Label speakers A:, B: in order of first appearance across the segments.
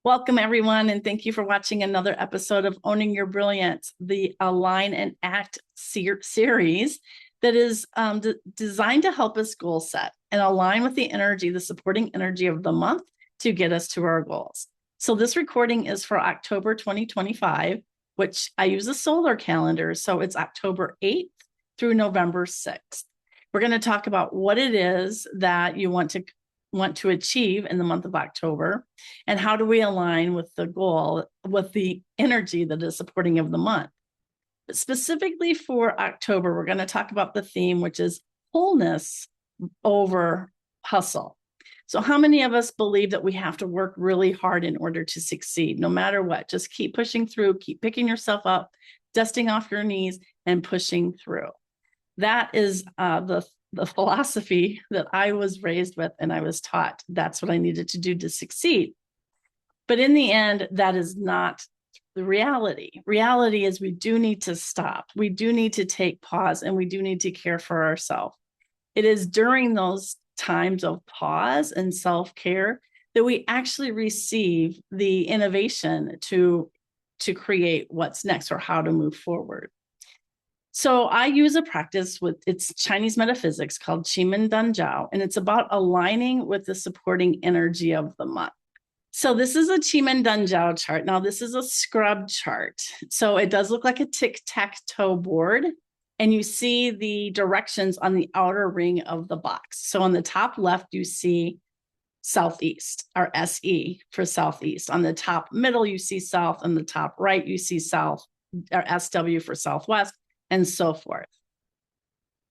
A: Welcome, everyone, and thank you for watching another episode of Owning Your Brilliance, the Align and Act series that is designed to help us goal set and align with the energy, the supporting energy of the month to get us to our goals. So this recording is for October 2025, which I use a solar calendar. So it's October 8th through November 6th. We're going to talk about what it is that you want to achieve in the month of October, and how do we align with the goal, with the energy that is supporting of the month. But specifically for October, we're going to talk about the theme, which is wholeness over hustle. So how many of us believe that we have to work really hard in order to succeed, no matter what? Just keep pushing through, keep picking yourself up, dusting off your knees and pushing through. That is the philosophy that I was raised with and I was taught. That's what I needed to do to succeed. But in the end, that is not the reality. Reality is we do need to stop. We do need to take pause, and we do need to care for ourselves. It is during those times of pause and self-care that we actually receive the innovation to create what's next or how to move forward. So I use a practice with it's Chinese metaphysics called Qi Dan Jiao, and it's about aligning with the supporting energy of the month. So this is a Qi Dan Jiao chart. Now this is a scrub chart. So it does look like a tic-tac-toe board, and you see the directions on the outer ring of the box. So on the top left, you see Southeast, or SE for Southeast. On the top middle, you see South. On the top right, you see South, or SW for Southwest, and so forth.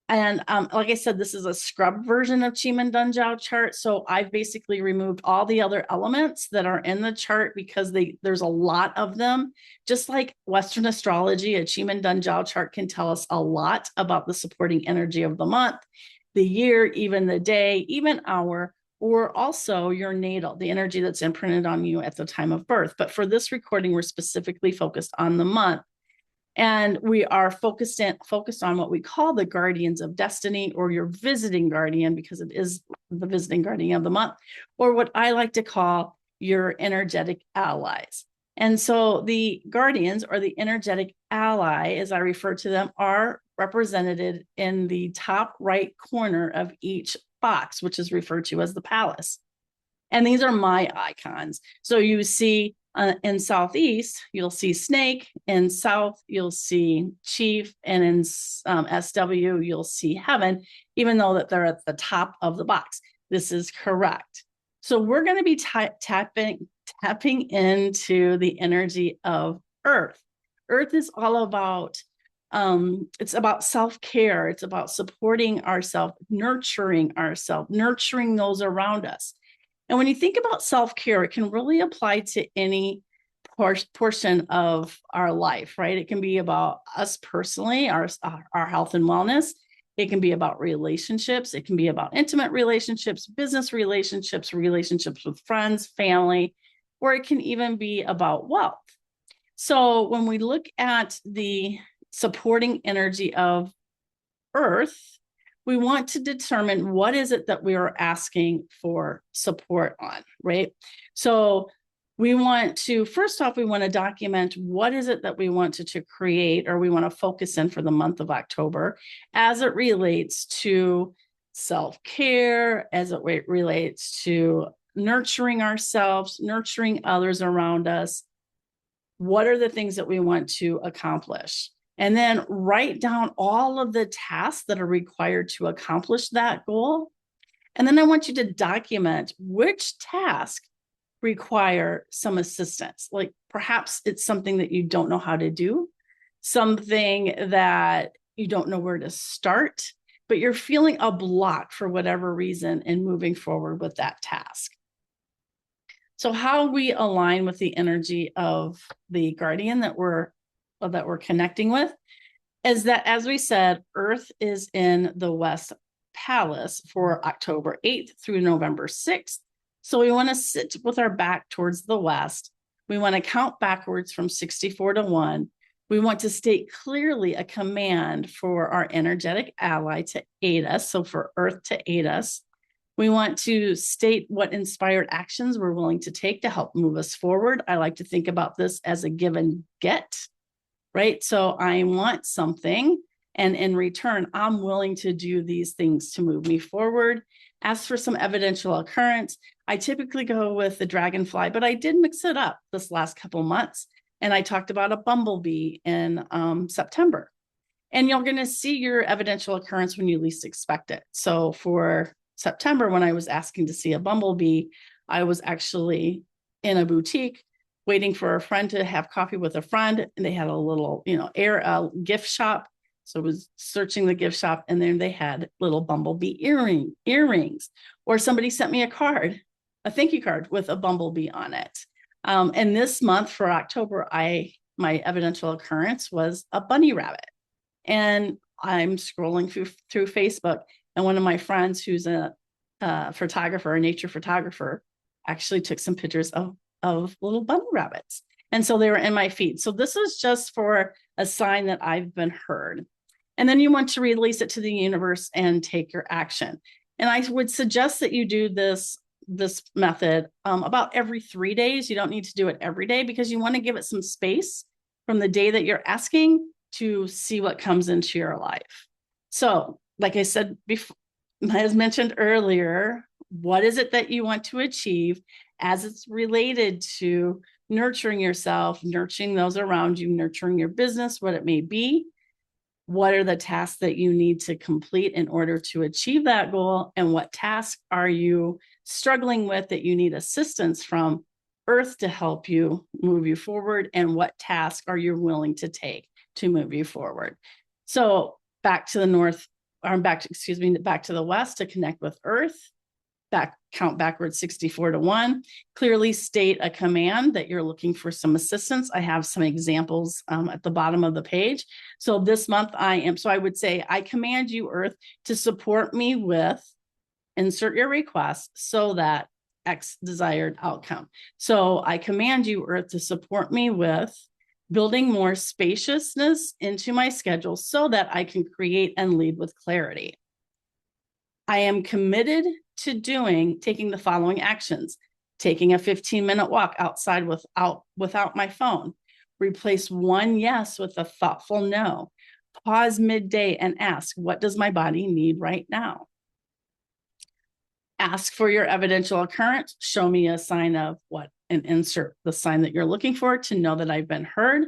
A: And like I said, this is a scrub version of Qi Dan Jiao chart. So I've basically removed all the other elements that are in the chart because there's a lot of them. Just like Western astrology, a Qi Dan Jiao chart can tell us a lot about the supporting energy of the month, the year, even the day, even hour, or also your natal, the energy that's imprinted on you at the time of birth. But for this recording, we're specifically focused on the month. And we are focused on what we call the guardians of destiny, or your visiting guardian, because it is the visiting guardian of the month, or what I like to call your energetic allies. And so the guardians, or the energetic ally, as I refer to them, are represented in the top right corner of each box, which is referred to as the palace. And these are my icons. So you see in Southeast, you'll see Snake. In South, you'll see Chief. And in SW, you'll see Heaven, even though that they're at the top of the box. This is correct. So we're going to be tapping into the energy of Earth. Earth is all about, it's about self-care. It's about supporting ourselves, nurturing those around us. And when you think about self-care, it can really apply to any portion of our life, right? It can be about us personally, our health and wellness. It can be about relationships. It can be about intimate relationships, business relationships, relationships with friends, family, or it can even be about wealth. So when we look at the supporting energy of Earth, we want to determine what is it that we are asking for support on, right? So we want to, first off, we want to document what is it that we want to create, or we want to focus in for the month of October as it relates to self-care, as it relates to nurturing ourselves, nurturing others around us. What are the things that we want to accomplish? And then write down all of the tasks that are required to accomplish that goal. And then I want you to document which tasks require some assistance. Like perhaps it's something that you don't know how to do, something that you don't know where to start, but you're feeling a block for whatever reason in moving forward with that task. So how we align with the energy of the guardian that we're connecting with is that, as we said, Earth is in the West Palace for October 8th through November 6th. So we want to sit with our back towards the West. We want to count backwards from 64 to 1. We want to state clearly a command for our energetic ally to aid us. So for Earth to aid us. We want to state what inspired actions we're willing to take to help move us forward. I like to think about this as a give and get, right? So I want something, and in return, I'm willing to do these things to move me forward. As for some evidential occurrence, I typically go with the dragonfly, but I did mix it up this last couple months. And I talked about a bumblebee in September. And you're going to see your evidential occurrence when you least expect it. So for September, when I was asking to see a bumblebee, I was actually in a boutique waiting for a friend to have coffee with a friend. And they had a little, gift shop. So I was searching the gift shop, and then they had little bumblebee earrings. Or somebody sent me a thank you card with a bumblebee on it. And this month for October, my evidential occurrence was a bunny rabbit. And I'm scrolling through Facebook, and one of my friends who's a photographer, a nature photographer, actually took some pictures of little bunny rabbits. And so they were in my feed. So this is just for a sign that I've been heard. And then you want to release it to the universe and take your action. And I would suggest that you do this method about every 3 days. You don't need to do it every day, because you want to give it some space from the day that you're asking to see what comes into your life. So, like I said before, as mentioned earlier, what is it that you want to achieve as it's related to nurturing yourself, nurturing those around you, nurturing your business, what it may be? What are the tasks that you need to complete in order to achieve that goal? And what tasks are you struggling with that you need assistance from Earth to help you move you forward? And what tasks are you willing to take to move you forward? So back to the west to connect with Earth. Count backwards 64 to 1. Clearly state a command that you're looking for some assistance. I have some examples at the bottom of the page. So this month I would say, I command you, Earth, to support me with, insert your request, so that X desired outcome. So I command you, Earth, to support me with building more spaciousness into my schedule so that I can create and lead with clarity. I am committed to taking the following actions: taking a 15-minute walk outside without my phone, replace one yes with a thoughtful no, pause midday and ask, what does my body need right now? Ask for your evidential occurrence. Show me a sign of what, and insert the sign that you're looking for to know that I've been heard.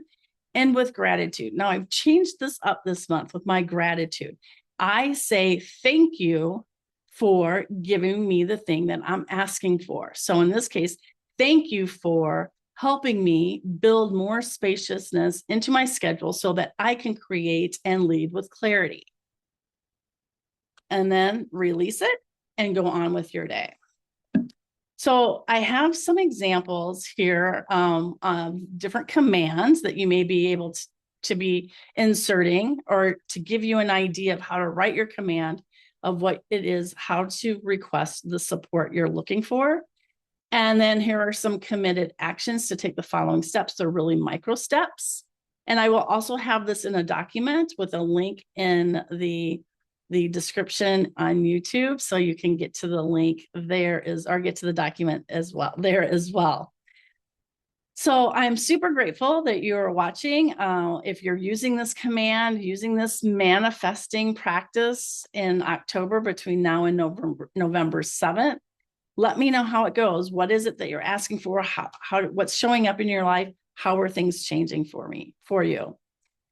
A: And with gratitude. Now I've changed this up this month with my gratitude. I say thank you for giving me the thing that I'm asking for. So in this case, thank you for helping me build more spaciousness into my schedule so that I can create and lead with clarity. And then release it and go on with your day. So I have some examples here of different commands that you may be able to be inserting, or to give you an idea of how to write your command of what it is, how to request the support you're looking for. And then here are some committed actions to take the following steps. They're really micro steps. And I will also have this in a document with a link in the description on YouTube, so you can get to the link or get to the document as well there as well. So I'm super grateful that you're watching. If you're using this command, using this manifesting practice in October between now and November 7th, let me know how it goes. What is it that you're asking for? What's showing up in your life? How are things changing for you?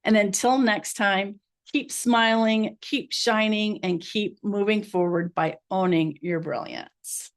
A: And until next time, keep smiling, keep shining, and keep moving forward by owning your brilliance.